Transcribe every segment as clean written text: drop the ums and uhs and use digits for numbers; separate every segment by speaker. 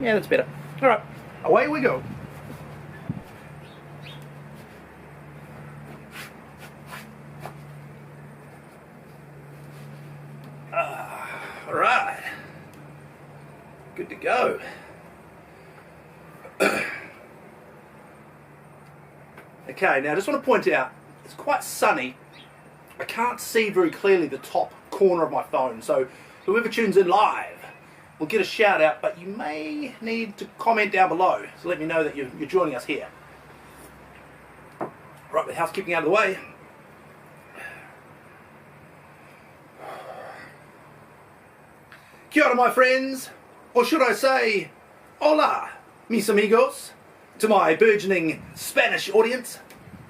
Speaker 1: Yeah, that's better. All right, away we go. All right, good to go. Okay, now I just want to point out, it's quite sunny. I can't see very clearly the top corner of my phone, so whoever tunes in live will get a shout out, but you may need to comment down below to let me know that you're joining us here. Right, with housekeeping out of the way. Kia ora, my friends, or should I say, hola, mis amigos, to my burgeoning Spanish audience.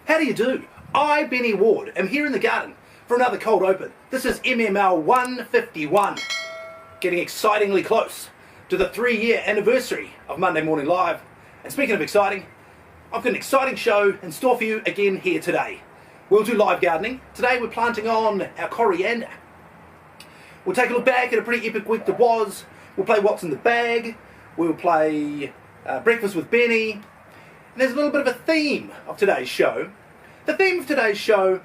Speaker 1: How do you do? I, Benny Ward, am here in the garden for another cold open. This is MML 151, getting excitingly close to the 3-year anniversary of Monday Morning Live. And speaking of exciting, I've got an exciting show in store for you again here today. We'll do live gardening. Today we're planting on our coriander. We'll take a look back at a pretty epic week that was. We'll play What's in the Bag. We'll play Breakfast with Benny. And there's a little bit of a theme of today's show. The theme of today's show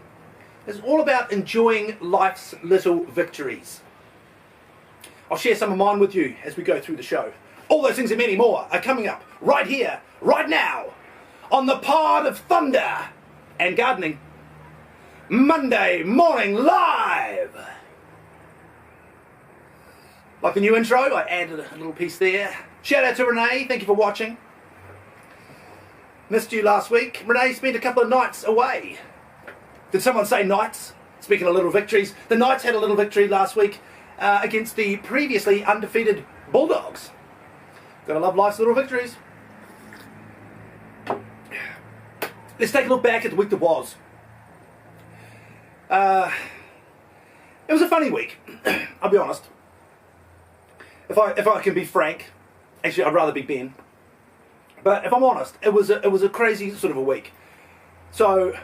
Speaker 1: is all about enjoying life's little victories. I'll share some of mine with you as we go through the show. All those things and many more are coming up right here, right now, on the Pod of Thunder and Gardening, Monday Morning Live. Like the new intro, I added a little piece there. Shout out to Renee, thank you for watching. Missed you last week. Renee spent a couple of nights away. Did someone say Knights? Speaking of little victories, the Knights had a little victory last week against the previously undefeated Bulldogs. Gotta love life's little victories. Let's take a look back at the week that was. It was a funny week, I'll be honest. If I can be frank, actually I'd rather be Ben. But if I'm honest, it was a crazy sort of a week. So,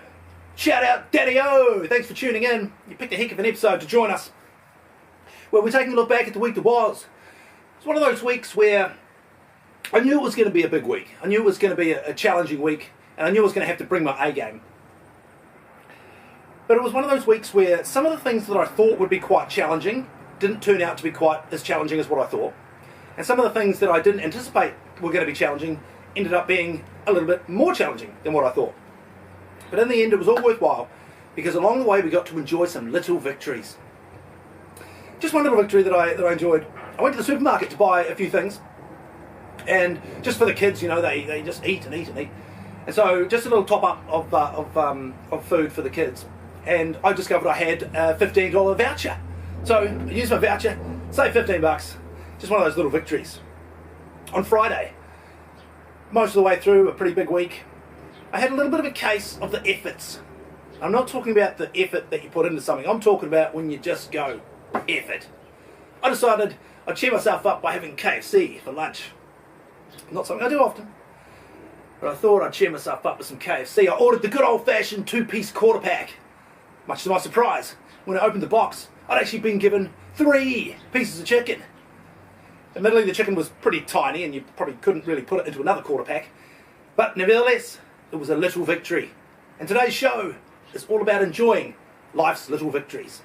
Speaker 1: shout out Daddy-O! Thanks for tuning in. You picked a heck of an episode to join us. Well, we're taking a look back at the week that was. It's one of those weeks where I knew it was going to be a big week. I knew it was going to be a challenging week, and I knew I was going to have to bring my A game. But it was one of those weeks where some of the things that I thought would be quite challenging didn't turn out to be quite as challenging as what I thought. And some of the things that I didn't anticipate were going to be challenging ended up being a little bit more challenging than what I thought. But in the end, it was all worthwhile, because along the way we got to enjoy some little victories. Just one little victory that I enjoyed. I went to the supermarket to buy a few things, and just for the kids, you know, they just eat and eat and eat. And so just a little top up of food for the kids. And I discovered I had a $15 voucher. So I used my voucher, saved $15. Just one of those little victories. On Friday, most of the way through a pretty big week, I had a little bit of a case of the efforts. I'm not talking about the effort that you put into something. I'm talking about when you just go, effort. I decided I'd cheer myself up by having KFC for lunch. Not something I do often, but I thought I'd cheer myself up with some KFC. I ordered the good old-fashioned 2-piece quarter pack. Much to my surprise, when I opened the box, I'd actually been given 3 pieces of chicken. Admittedly, the chicken was pretty tiny, and you probably couldn't really put it into another quarter pack. But nevertheless, it was a little victory. And today's show is all about enjoying life's little victories.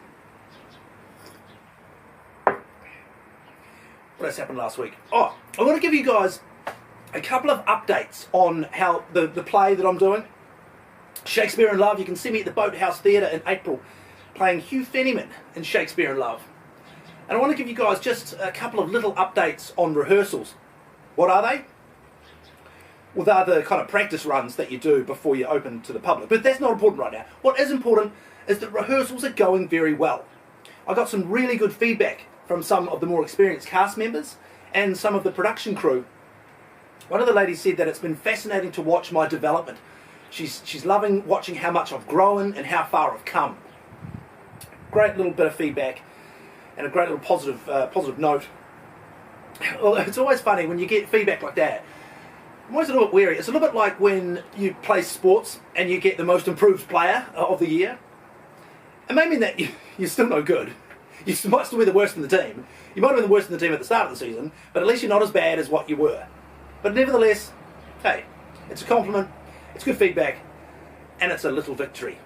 Speaker 1: What else happened last week? Oh, I want to give you guys a couple of updates on how the play that I'm doing. Shakespeare in Love. You can see me at the Boathouse Theatre in April playing Hugh Fennyman in Shakespeare in Love. And I want to give you guys just a couple of little updates on rehearsals. What are they? Well, they're the kind of practice runs that you do before you open to the public. But that's not important right now. What is important is that rehearsals are going very well. I got some really good feedback from some of the more experienced cast members and some of the production crew. One of the ladies said that it's been fascinating to watch my development. She's loving watching how much I've grown and how far I've come. Great little bit of feedback and a great little positive note. Well, it's always funny when you get feedback like that. I'm always a little bit wary. It's a little bit like when you play sports and you get the most improved player of the year. It may mean that you're still no good. You might still be the worst in the team. You might have been the worst in the team at the start of the season, but at least you're not as bad as what you were. But nevertheless, hey, it's a compliment, it's good feedback, and it's a little victory.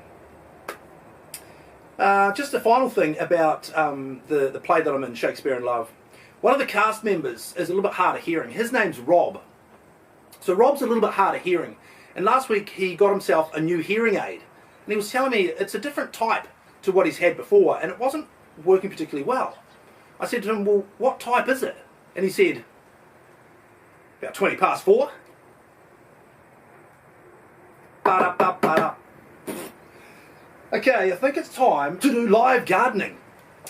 Speaker 1: Just a final thing about the play that I'm in, Shakespeare in Love. One of the cast members is a little bit hard of hearing. His name's Rob. So Rob's a little bit hard of hearing. And last week he got himself a new hearing aid. And he was telling me it's a different type to what he's had before, and it wasn't working particularly well. I said to him, well, what type is it? And he said, about 20 past 4. Ba-da-ba-ba-da. Okay, I think it's time to do live gardening.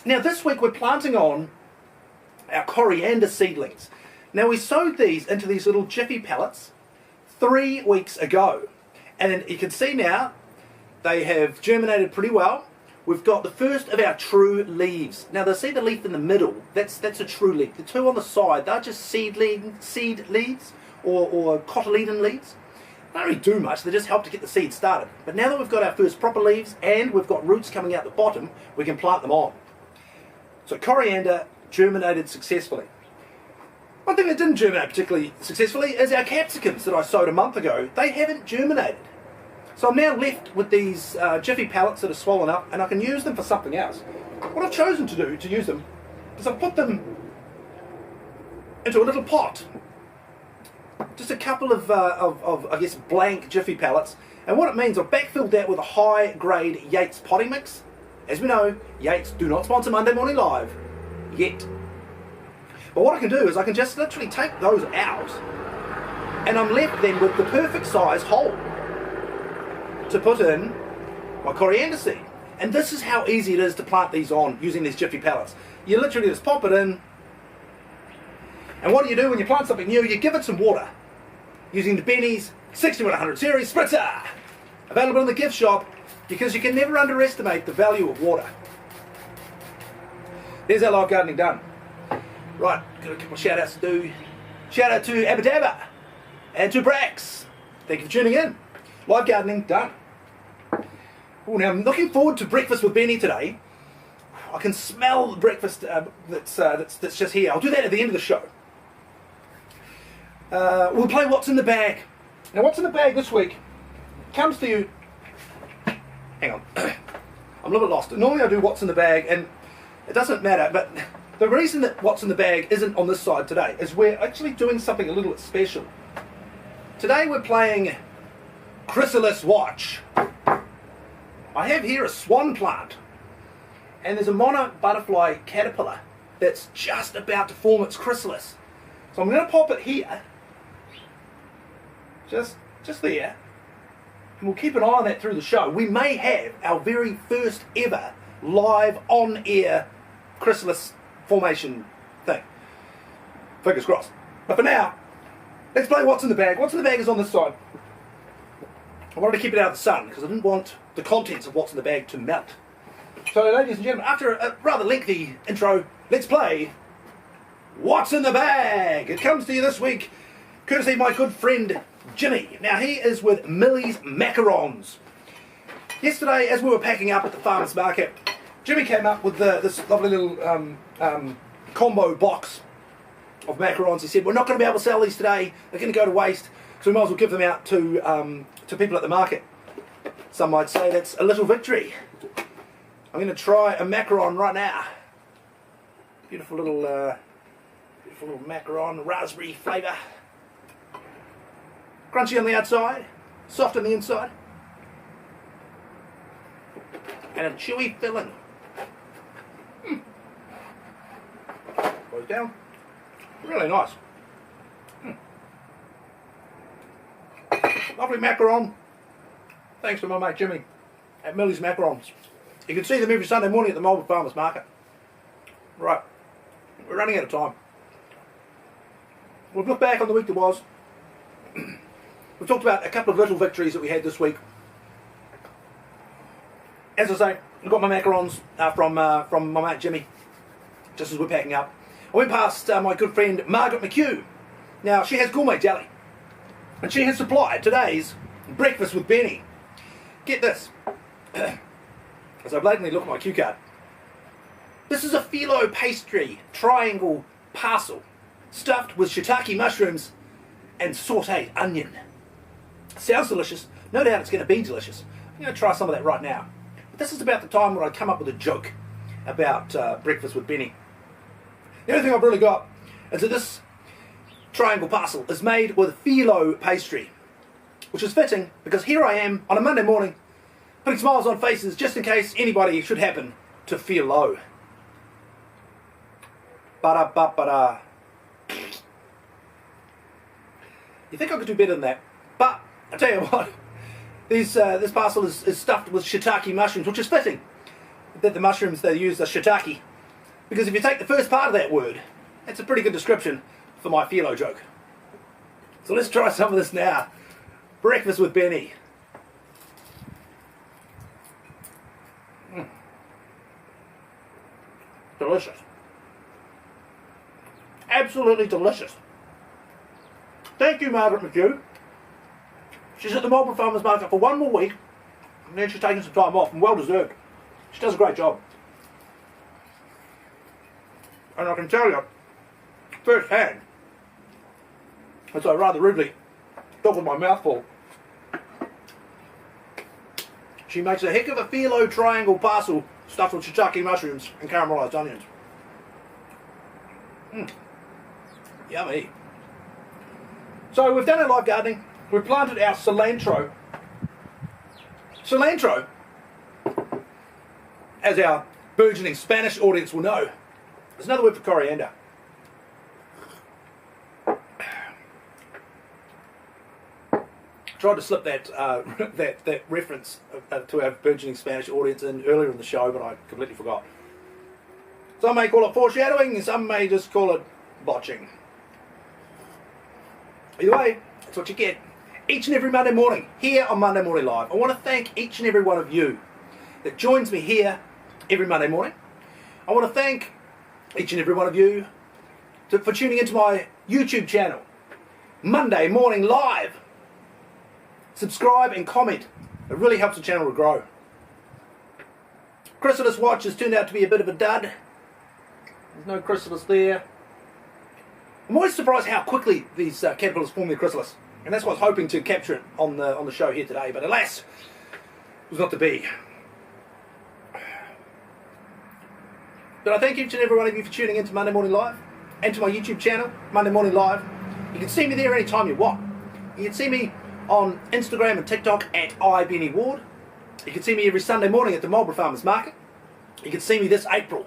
Speaker 1: Now this week we're planting on our coriander seedlings. Now we sowed these into these little jiffy pellets 3 weeks ago. And you can see now they have germinated pretty well. We've got the first of our true leaves. Now the see the leaf in the middle, that's a true leaf. The two on the side, they're just seed leaves or cotyledon leaves. They don't really do much, they just help to get the seed started. But now that we've got our first proper leaves and we've got roots coming out the bottom, we can plant them on. So coriander germinated successfully. One thing that didn't germinate particularly successfully is our capsicums that I sowed a month ago. They haven't germinated. So I'm now left with these jiffy pellets that are swollen up, and I can use them for something else. What I've chosen to do to use them is I've put them into a little pot. Just a couple of I guess, blank jiffy pellets. And what it means, I've backfilled that with a high-grade Yates potting mix. As we know, Yates do not sponsor Monday Morning Live yet. But what I can do is I can just literally take those out, and I'm left then with the perfect size hole to put in my coriander seed. And this is how easy it is to plant these on using these jiffy pellets. You literally just pop it in, and what do you do when you plant something new? You give it some water using the Benny's 60-100 series spritzer, available in the gift shop, because you can never underestimate the value of water. There's our live gardening done. Right, got a couple of shout outs to do. Shout out to Abadabba and to Brax. Thank you for tuning in. Live gardening done. Oh, now I'm looking forward to breakfast with Benny today. I can smell the breakfast that's just here. I'll do that at the end of the show. We'll play What's in the Bag. Now, What's in the Bag this week comes to you. Hang on. I'm a little bit lost. Normally I do What's in the Bag, and it doesn't matter, but the reason that What's in the Bag isn't on this side today is we're actually doing something a little bit special. Today we're playing Chrysalis Watch. I have here a swan plant, and there's a monarch butterfly caterpillar that's just about to form its chrysalis. So I'm going to pop it here, just there, and we'll keep an eye on that through the show. We may have our very first ever live on-air chrysalis formation thing. Fingers crossed. But for now, let's play What's in the Bag. What's in the Bag is on this side. I wanted to keep it out of the sun because I didn't want the contents of What's in the Bag to melt. So, ladies and gentlemen, after a rather lengthy intro, let's play What's in the Bag. It comes to you this week courtesy of my good friend Jimmy. Now, he is with Millie's Macarons. Yesterday, as we were packing up at the farmer's market, Jimmy came up with this lovely little combo box of macarons. He said, we're not going to be able to sell these today. They're going to go to waste, so we might as well give them out to people at the market. Some might say that's a little victory. I'm going to try a macaron right now. Beautiful little macaron, raspberry flavour. Crunchy on the outside, soft on the inside, and a chewy filling. Goes down. Really nice. Lovely macaron. Thanks to my mate Jimmy at Millie's Macarons. You can see them every Sunday morning at the Melbourne Farmers Market. Right, we're running out of time. We'll look back on the week that was. We've talked about a couple of little victories that we had this week. As I say, I got my macarons from my mate Jimmy, just as we're packing up. I went past my good friend Margaret McHugh. Now, she has gourmet jelly, and she has supplied today's breakfast with Benny. Get this. As I blatantly look at my cue card. This is a phyllo pastry triangle parcel stuffed with shiitake mushrooms and sautéed onion. Sounds delicious. No doubt it's going to be delicious. I'm going to try some of that right now. But this is about the time when I come up with a joke about breakfast with Benny. The only thing I've really got is that this triangle parcel is made with phyllo pastry, which is fitting because here I am on a Monday morning putting smiles on faces just in case anybody should happen to feel low. Ba-da-ba-ba-da. You think I could do better than that, but I tell you what, this parcel is stuffed with shiitake mushrooms, which is fitting that the mushrooms they use are shiitake, because if you take the first part of that word, that's a pretty good description for my phyllo joke. So let's try some of this now. Breakfast with Benny. Delicious. Absolutely delicious. Thank you, Margaret McHugh. She's at the Melbourne Farmers Market for one more week, and then she's taking some time off, and well deserved. She does a great job. And I can tell you, firsthand, as I rather rudely talk with my mouth full, she makes a heck of a phyllo triangle parcel stuffed with shiitake mushrooms and caramelised onions. Yummy. So we've done our live gardening. We've planted our cilantro. Cilantro, as our burgeoning Spanish audience will know, is another word for coriander. Tried to slip that that reference to our burgeoning Spanish audience in earlier in the show, but I completely forgot. Some may call it foreshadowing, and some may just call it botching. Either way, that's what you get. Each and every Monday morning, here on Monday Morning Live. I want to thank each and every one of you that joins me here every Monday morning. I want to thank each and every one of you for tuning into my YouTube channel, Monday Morning Live. Subscribe and comment. It really helps the channel to grow. Chrysalis watch has turned out to be a bit of a dud. There's no chrysalis there. I'm always surprised how quickly these caterpillars form their chrysalis, and that's what I was hoping to capture it on the show here today, but alas, it was not to be. But I thank each and every one of you for tuning in to Monday Morning Live and to my YouTube channel, Monday Morning Live. You can see me there anytime you want. You can see me on Instagram and TikTok at iBennyWard. You can see me every Sunday morning at the Marlborough Farmers Market. You can see me this April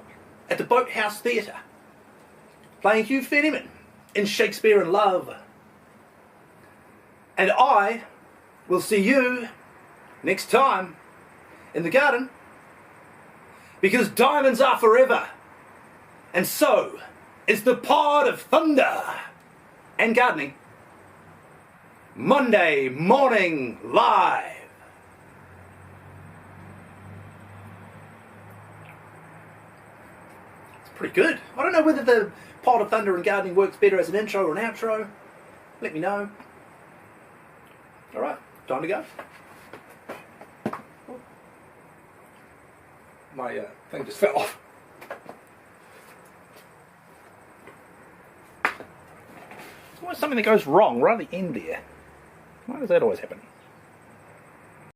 Speaker 1: at the Boathouse Theatre, playing Hugh Fenneman in Shakespeare in Love. And I will see you next time in the garden, because diamonds are forever, and so is the pod of thunder and gardening. Monday Morning Live. It's pretty good. I don't know whether the pod of thunder and gardening works better as an intro or an outro. Let me know. Alright, time to go. My thing just fell off. There's always something that goes wrong right at the end there. Why does that always happen?